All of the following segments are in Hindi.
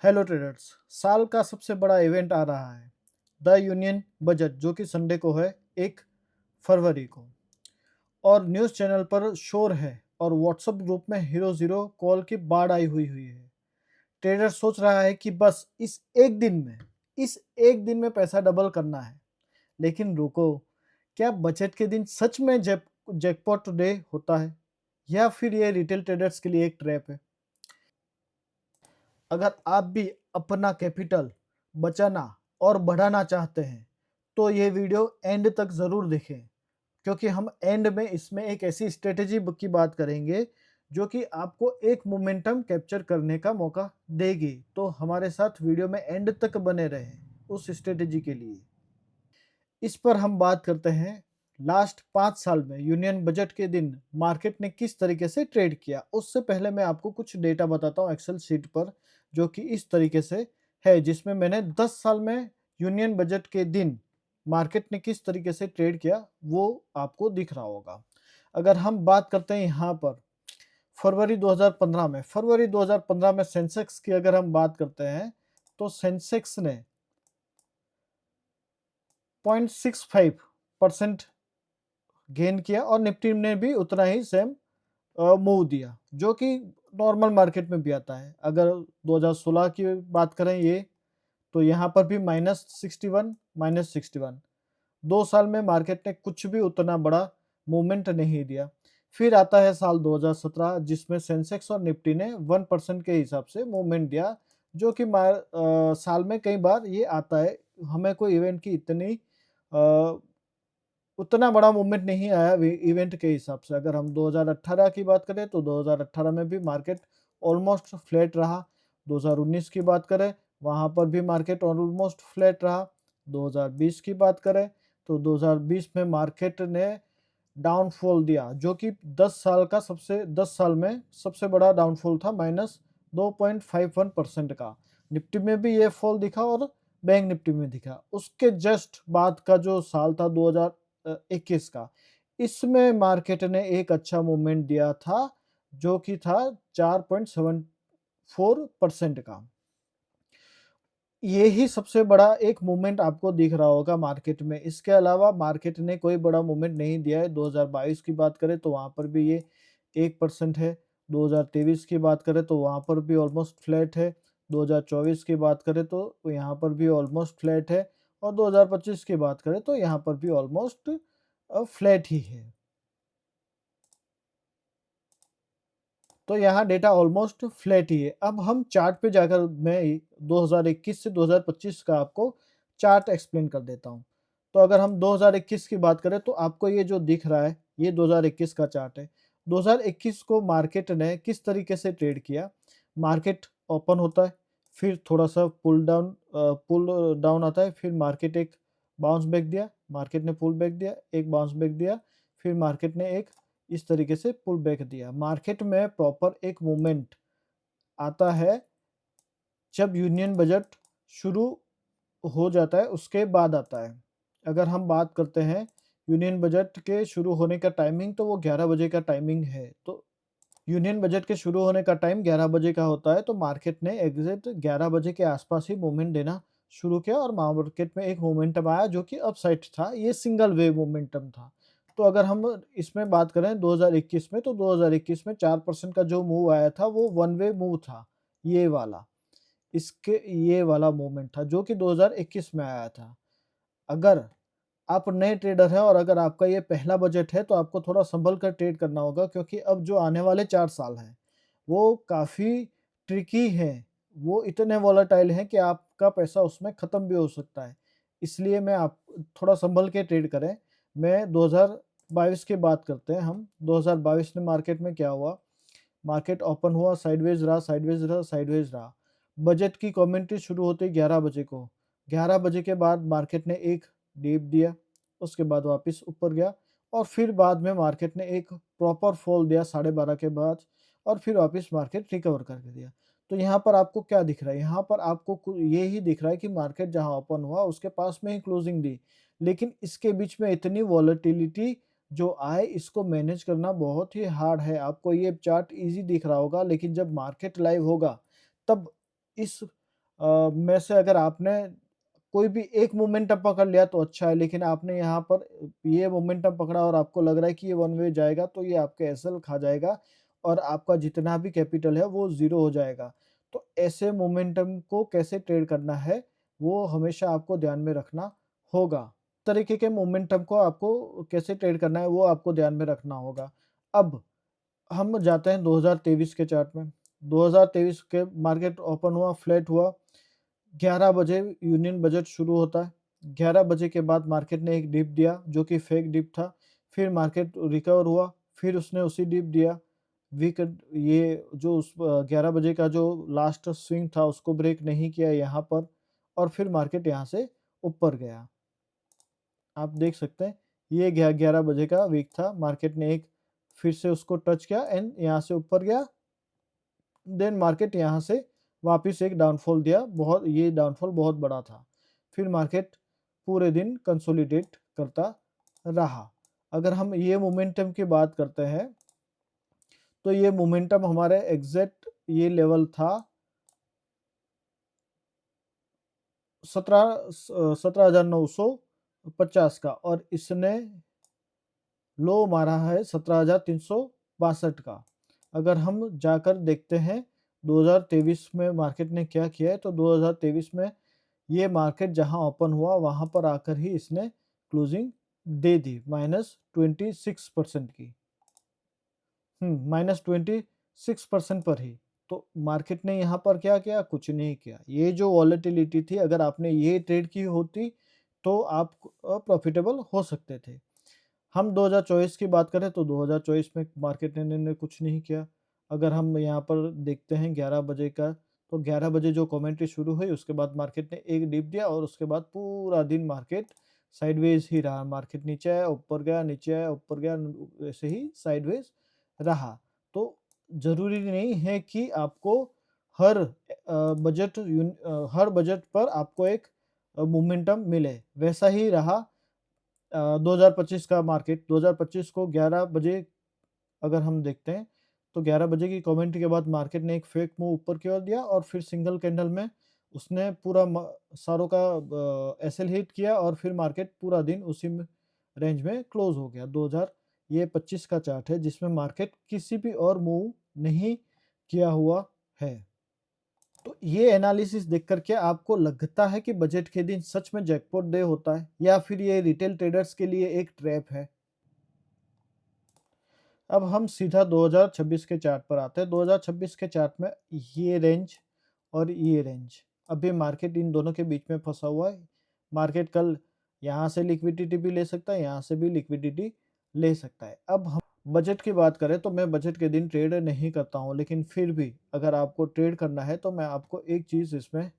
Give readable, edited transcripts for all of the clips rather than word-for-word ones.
Hello traders. साल का सबसे बड़ा इवेंट आ रहा है, द यूनियन बजट, जो कि संडे को है, 1 फरवरी को। और न्यूज़ चैनल पर शोर है और व्हाट्सएप ग्रुप में हीरो ज़ीरो कॉल की बाढ़ आई हुई है। ट्रेडर सोच रहा है कि बस इस एक दिन में पैसा डबल करना है। लेकिन रुको, क्या बजट के दिन सच में जैकपॉट डे होता है, या फिर ये रिटेल ट्रेडर्स के लिए एक ट्रैप है? अगर आप भी अपना कैपिटल बचाना और बढ़ाना चाहते हैं, तो ये वीडियो एंड तक ज़रूर देखें, क्योंकि हम एंड में इसमें एक ऐसी स्ट्रेटेजी की बात करेंगे जो कि आपको एक मोमेंटम कैप्चर करने का मौका देगी। तो हमारे साथ वीडियो में एंड तक बने रहें उस स्ट्रेटेजी के लिए। इस पर हम बात करते हैं लास्ट 5 साल में यूनियन बजट के दिन मार्केट ने किस तरीके से ट्रेड किया। उससे पहले मैं आपको कुछ डेटा बताता हूँ एक्सेल शीट पर, जो कि इस तरीके से है, जिसमें मैंने 10 साल में यूनियन बजट के दिन मार्केट ने किस तरीके से ट्रेड किया वो आपको दिख रहा होगा। अगर हम बात करते हैं यहाँ पर फरवरी 2015 में सेंसेक्स की अगर हम बात करते हैं, तो सेंसेक्स ने 0.65% गेन किया और निफ्टी ने भी उतना ही सेम मूव दिया, जो कि नॉर्मल मार्केट में भी आता है। अगर 2016 की बात करें तो यहाँ पर भी -61 2 साल में मार्केट ने कुछ भी उतना बड़ा मूवमेंट नहीं दिया। फिर आता है साल 2017, जिसमें सेंसेक्स और निफ्टी ने 1% के हिसाब से मूवमेंट दिया, जो कि साल में कई बार ये आता है। हमें कोई इवेंट की अ, उतना बड़ा मूवमेंट नहीं आया इवेंट के हिसाब से। अगर हम 2018 की बात करें तो 2018 में भी मार्केट ऑलमोस्ट फ्लैट रहा। 2019 की बात करें, वहाँ पर भी मार्केट ऑलमोस्ट फ्लैट रहा। 2020 की बात करें तो 2020 में मार्केट ने डाउनफॉल दिया, जो कि 10 साल में सबसे बड़ा डाउनफॉल था, -2.51% का। निफ्टी में भी ये फॉल दिखा और बैंक निफ्टी में दिखा। उसके जस्ट बाद का जो साल था 2021 का, इसमें मार्केट ने एक अच्छा मूवमेंट दिया था, जो कि था 4.74% का। यही सबसे बड़ा एक मूवमेंट आपको दिख रहा होगा मार्केट में। इसके अलावा मार्केट ने कोई बड़ा मूवमेंट नहीं दिया है। 2022 की बात करें तो वहाँ पर भी ये 1% है। 2023 की बात करें तो वहाँ पर भी ऑलमोस्ट फ्लैट है। 2024 की बात करें तो यहाँ पर भी ऑलमोस्ट फ्लैट है, और 2025 की बात करें तो यहाँ पर भी ऑलमोस्ट फ्लैट ही है। तो यहाँ डेटा ऑलमोस्ट फ्लैट ही है। अब हम चार्ट पे जाकर मैं 2021 से 2025 का आपको चार्ट एक्सप्लेन कर देता हूँ। तो अगर हम 2021 की बात करें तो आपको ये जो दिख रहा है, ये 2021 का चार्ट है। 2021 को मार्केट ने किस तरीके से ट्रेड किया? मार्केट ओपन होता है, फिर थोड़ा-सा पुल डाउन आता है, फिर मार्केट एक बाउंस बैक दिया, मार्केट ने पुल बैक दिया, एक बाउंस बैक दिया, फिर मार्केट ने एक इस तरीके से पुल बैक दिया। मार्केट में प्रॉपर एक मूवमेंट आता है जब यूनियन बजट शुरू हो जाता है, उसके बाद आता है। अगर हम बात करते हैं यूनियन बजट के शुरू होने का टाइमिंग, तो वो 11 बजे का टाइमिंग है। तो यूनियन बजट के शुरू होने का टाइम 11 बजे का होता है, तो मार्केट ने एग्ज़ैक्ट 11 बजे के आसपास ही मूवमेंट देना शुरू किया और मार्केट में एक मोमेंटम आया, जो कि अपसाइड था। ये सिंगल वेव मोमेंटम था। तो अगर हम इसमें बात करें 2021 में, तो 2021 में 4% का जो मूव आया था वो वन वे मूव था, ये वाला। इसके ये वाला मूवमेंट था, जो कि 2021 में आया था। अगर आप नए ट्रेडर हैं और अगर आपका ये पहला बजट है, तो आपको थोड़ा सँभल कर ट्रेड करना होगा, क्योंकि अब जो आने वाले 4 साल हैं, वो काफ़ी ट्रिकी हैं। वो इतने वोलेटाइल हैं कि आपका पैसा उसमें ख़त्म भी हो सकता है। इसलिए मैं आप थोड़ा सँभल के ट्रेड करें। मैं 2022 की बात करते हैं हम। 2022 में मार्केट में क्या हुआ? मार्केट ओपन हुआ, साइडवेज़ रहा, साइडवेज़ रहा, साइडवेज़ रहा। बजट की कमेंट्री शुरू होते ही 11 बजे को। 11 बजे के बाद मार्केट ने एक डीप दिया, उसके बाद वापस ऊपर गया, और फिर बाद में मार्केट ने एक प्रॉपर फॉल दिया 12:30 के बाद, और फिर वापस मार्केट रिकवर करके दिया। तो यहाँ पर आपको क्या दिख रहा है? यहाँ पर आपको ये ही दिख रहा है कि मार्केट जहाँ ओपन हुआ उसके पास में ही क्लोजिंग दी। लेकिन इसके बीच में इतनी वॉलेटिलिटी जो आए, इसको मैनेज करना बहुत ही हार्ड है। आपको ये चार्ट ईज़ी दिख रहा होगा, लेकिन जब मार्केट लाइव होगा तब इस में से अगर आपने कोई भी एक मोमेंटम पकड़ लिया तो अच्छा है, लेकिन आपने यहाँ पर ये मोमेंटम पकड़ा और आपको लग रहा है कि ये वन वे जाएगा, तो ये आपके एसएल खा जाएगा और आपका जितना भी कैपिटल है वो ज़ीरो हो जाएगा। तो ऐसे मोमेंटम को कैसे ट्रेड करना है, वो हमेशा आपको ध्यान में रखना होगा। तरीके के मोमेंटम को आपको कैसे ट्रेड करना है, वो आपको ध्यान में रखना होगा। अब हम जाते हैं 2023 के चार्ट में। 2023 के मार्केट ओपन हुआ, फ्लैट हुआ। 11 बजे यूनियन बजट शुरू होता है। 11 बजे के बाद मार्केट ने एक डिप दिया जो कि फेक डिप था। फिर मार्केट रिकवर हुआ, फिर उसने उसी डिप दिया। वीक ये जो उस 11 बजे का जो लास्ट स्विंग था उसको ब्रेक नहीं किया यहाँ पर और फिर मार्केट यहाँ से ऊपर गया। आप देख सकते हैं ये 11 बजे का वीक था। मार्केट ने एक फिर से उसको टच किया एंड यहाँ से ऊपर गया। देन मार्केट यहाँ से वापस एक डाउनफॉल दिया, ये डाउनफॉल बहुत बड़ा था। फिर मार्केट पूरे दिन कंसोलिडेट करता रहा। अगर हम ये मोमेंटम की बात करते हैं, तो ये मोमेंटम हमारे एग्जैक्ट ये लेवल था 17,950 का और इसने लो मारा है 17,362 का। अगर हम जाकर देखते हैं 2023 में मार्केट ने क्या किया है, तो 2023 में ये मार्केट जहां ओपन हुआ वहां पर आकर ही इसने क्लोजिंग दे दी -26% की। -26% पर ही। तो मार्केट ने यहाँ पर क्या किया? कुछ नहीं किया। ये जो वॉलेटिलिटी थी, अगर आपने ये ट्रेड की होती तो आप प्रॉफिटेबल हो सकते थे। हम 2024 की बात करें तो 2024 में मार्केट ने कुछ नहीं किया। अगर हम यहाँ पर देखते हैं 11 बजे का, तो 11 बजे जो कमेंट्री शुरू हुई उसके बाद मार्केट ने एक डिप दिया और उसके बाद पूरा दिन मार्केट साइडवेज ही रहा। मार्केट नीचे आया, ऊपर गया, नीचे आया, ऊपर गया, ऐसे ही साइडवेज रहा। तो ज़रूरी नहीं है कि आपको हर हर बजट पर आपको एक मोमेंटम मिले। वैसा ही रहा 2025 का मार्केट। 2025 को 11 बजे अगर हम देखते हैं, तो 11 बजे की कमेंट्री के बाद मार्केट ने एक फेक मूव ऊपर की ओर दिया और फिर सिंगल कैंडल में उसने पूरा सारों का एसएल हिट किया और फिर मार्केट पूरा दिन उसी रेंज में क्लोज हो गया। 2025 का चार्ट है जिसमें मार्केट किसी भी और मूव नहीं किया हुआ है। तो ये एनालिसिस देख कर के आपको लगता है कि बजट के दिन सच में जैकपॉट डे होता है या फिर ये रिटेल ट्रेडर्स के लिए एक ट्रैप है? अब हम सीधा 2026 के चार्ट पर आते हैं। 2026 के चार्ट में ये रेंज और ये रेंज, अभी मार्केट इन दोनों के बीच में फंसा हुआ है। मार्केट कल यहाँ से लिक्विडिटी भी ले सकता है, यहाँ से भी लिक्विडिटी ले सकता है। अब हम बजट की बात करें तो मैं बजट के दिन ट्रेड नहीं करता हूँ, लेकिन फिर भी अगर आपको ट्रेड करना है तो मैं आपको एक चीज़ इसमें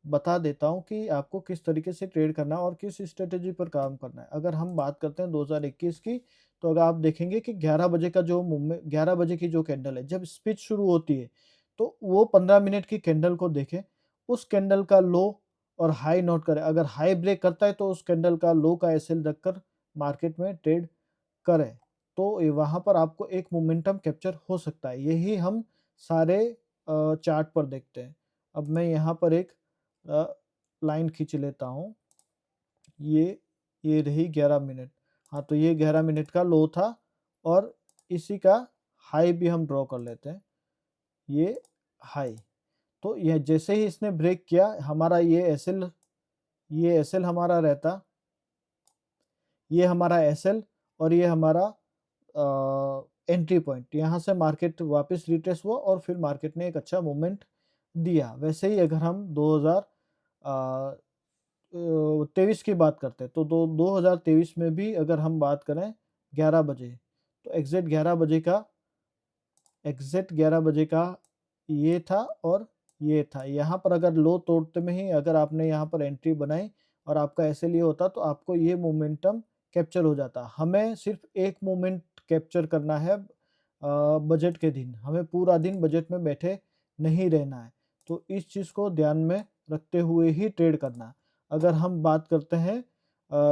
बता देता हूँ कि आपको किस तरीके से ट्रेड करना है और किस स्ट्रेटेजी पर काम करना है। अगर हम बात करते हैं 2021 की, तो अगर आप देखेंगे कि 11 बजे का जो मूवमेंट, 11 बजे की जो कैंडल है, जब स्पिच शुरू होती है, तो वो 15 मिनट की कैंडल को देखें। उस कैंडल का लो और हाई नोट करें। अगर हाई ब्रेक करता है तो उस कैंडल का लो का एसएल रखकर मार्केट में ट्रेड करें, तो वहाँ पर आपको एक मोमेंटम कैप्चर हो सकता है। यही हम सारे चार्ट पर देखते हैं। अब मैं यहाँ पर एक अ, लाइन खींच लेता हूँ। ये रही 11 मिनट। हाँ, तो ये 11 मिनट का लो था और इसी का हाई भी हम ड्रॉ कर लेते हैं। ये हाई, तो ये जैसे ही इसने ब्रेक किया, हमारा ये एसएल हमारा रहता, ये हमारा एसएल और ये हमारा एंट्री पॉइंट। यहाँ से मार्केट वापस रिट्रेस हुआ और फिर मार्केट ने एक अच्छा मूवमेंट दिया। वैसे ही अगर हम 23 की बात करते हैं, तो 2023 में भी अगर हम बात करें 11 बजे, तो एग्जैक्ट 11 बजे का ये था और ये था। यहाँ पर अगर लो तोड़ते में ही अगर आपने यहाँ पर एंट्री बनाई और आपका ऐसे लिए होता, तो आपको ये मोमेंटम कैप्चर हो जाता। हमें सिर्फ एक मोमेंट कैप्चर करना है बजट के दिन। हमें पूरा दिन बजट में बैठे नहीं रहना है। तो इस चीज़ को ध्यान में रखते हुए ही ट्रेड करना है। अगर हम बात करते हैं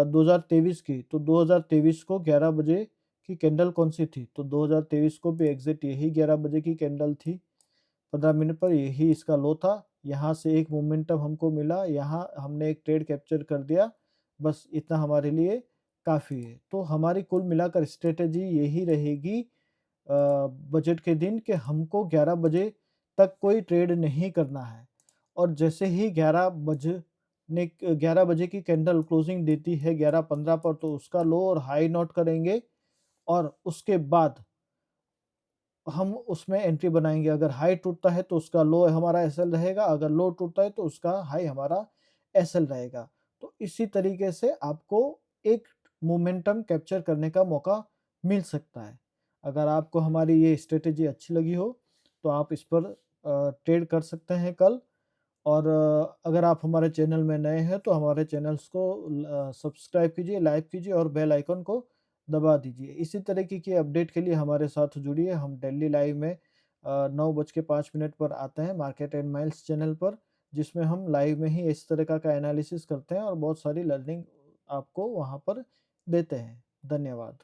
2023 की, तो 2023 को 11 बजे की कैंडल कौन-सी थी? तो 2023 को भी एग्ज़ैक्ट यही 11 बजे की कैंडल थी। 15 मिनट पर यही इसका लो था यहाँ से एक मोमेंटम हमको मिला, यहाँ हमने एक ट्रेड कैप्चर कर दिया, बस इतना हमारे लिए काफ़ी है। तो हमारी कुल मिलाकर स्ट्रैटेजी यही रहेगी बजट के दिन कि हमको 11 बजे तक कोई ट्रेड नहीं करना है और जैसे ही 11 बजे की कैंडल क्लोजिंग देती है 11:15 पर तो उसका लो और हाई नोट करेंगे और उसके बाद हम उसमें एंट्री बनाएँगे। अगर हाई टूटता है तो उसका लो हमारा एसएल रहेगा, अगर लो टूटता है तो उसका हाई हमारा एसएल रहेगा। तो इसी तरीके से आपको एक मोमेंटम कैप्चर करने का मौका मिल सकता है। अगर आपको हमारी ये स्ट्रैटेजी अच्छी लगी हो, तो आप इस पर ट्रेड कर सकते हैं कल और अगर आप हमारे चैनल में नए हैं तो हमारे चैनल्स को सब्सक्राइब कीजिए, लाइक कीजिए और बेल आइकन को दबा दीजिए। इसी तरीके की अपडेट के लिए हमारे साथ जुड़िए। हम डेली लाइव में 9:05 पर आते हैं मार्केट एंड माइल्स चैनल पर, जिसमें हम लाइव में ही इस तरह का एनालिसिस करते हैं और बहुत सारी लर्निंग आपको वहाँ पर देते हैं। धन्यवाद।